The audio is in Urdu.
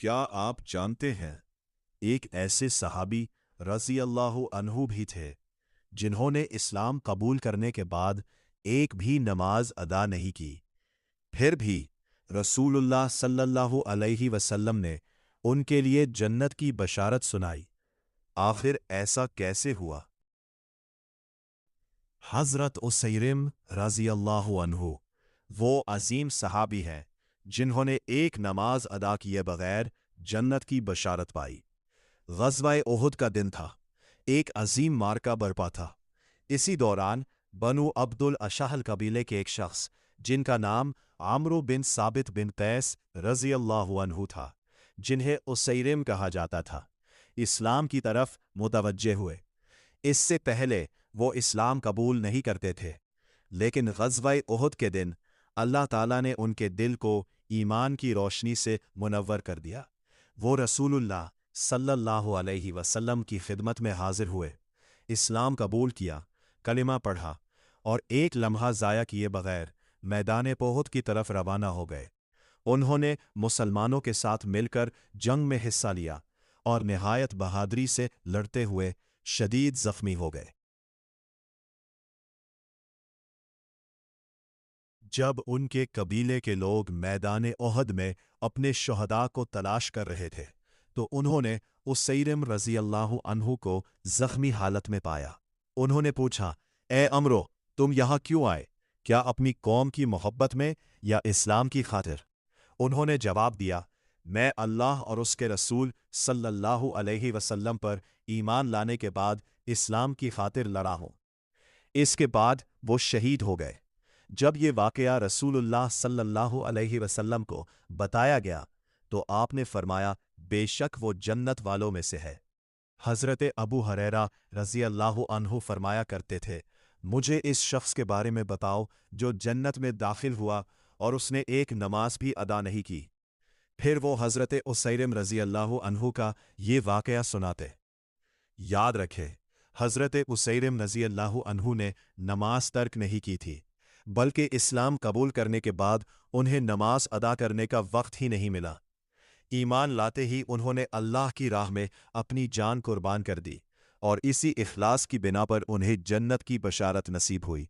کیا آپ جانتے ہیں ایک ایسے صحابی رضی اللہ عنہ بھی تھے جنہوں نے اسلام قبول کرنے کے بعد ایک بھی نماز ادا نہیں کی، پھر بھی رسول اللہ صلی اللہ علیہ وسلم نے ان کے لیے جنت کی بشارت سنائی۔ آخر ایسا کیسے ہوا؟ حضرت اسیرم رضی اللہ عنہ وہ عظیم صحابی ہیں جنہوں نے ایک نماز ادا کیے بغیر جنت کی بشارت پائی۔ غزوہ احد کا دن تھا، ایک عظیم مارکہ برپا تھا۔ اسی دوران بنو عبد الاشہل قبیلے کے ایک شخص جن کا نام عمرو بن ثابت بن قیس رضی اللہ عنہ تھا، جنہیں اسیرم کہا جاتا تھا، اسلام کی طرف متوجہ ہوئے۔ اس سے پہلے وہ اسلام قبول نہیں کرتے تھے، لیکن غزوہ احد کے دن اللہ تعالیٰ نے ان کے دل کو ایمان کی روشنی سے منور کر دیا۔ وہ رسول اللہ صلی اللہ علیہ وسلم کی خدمت میں حاضر ہوئے، اسلام قبول کیا، کلمہ پڑھا اور ایک لمحہ ضائع کیے بغیر میدان احد کی طرف روانہ ہو گئے۔ انہوں نے مسلمانوں کے ساتھ مل کر جنگ میں حصہ لیا اور نہایت بہادری سے لڑتے ہوئے شدید زخمی ہو گئے۔ جب ان کے قبیلے کے لوگ میدان احد میں اپنے شہداء کو تلاش کر رہے تھے تو انہوں نے اسیرم رضی اللہ عنہ کو زخمی حالت میں پایا۔ انہوں نے پوچھا، اے عمرو، تم یہاں کیوں آئے؟ کیا اپنی قوم کی محبت میں یا اسلام کی خاطر؟ انہوں نے جواب دیا، میں اللہ اور اس کے رسول صلی اللہ علیہ وسلم پر ایمان لانے کے بعد اسلام کی خاطر لڑا ہوں۔ اس کے بعد وہ شہید ہو گئے۔ جب یہ واقعہ رسول اللہ صلی اللہ علیہ وسلم کو بتایا گیا تو آپ نے فرمایا، بے شک وہ جنت والوں میں سے ہے۔ حضرت ابو ہریرہ رضی اللہ عنہ فرمایا کرتے تھے، مجھے اس شخص کے بارے میں بتاؤ جو جنت میں داخل ہوا اور اس نے ایک نماز بھی ادا نہیں کی۔ پھر وہ حضرت اسیرم رضی اللہ عنہ کا یہ واقعہ سناتے۔ یاد رکھے، حضرت اسیرم رضی اللہ عنہ نے نماز ترک نہیں کی تھی، بلکہ اسلام قبول کرنے کے بعد انہیں نماز ادا کرنے کا وقت ہی نہیں ملا۔ ایمان لاتے ہی انہوں نے اللہ کی راہ میں اپنی جان قربان کر دی اور اسی اخلاص کی بنا پر انہیں جنت کی بشارت نصیب ہوئی۔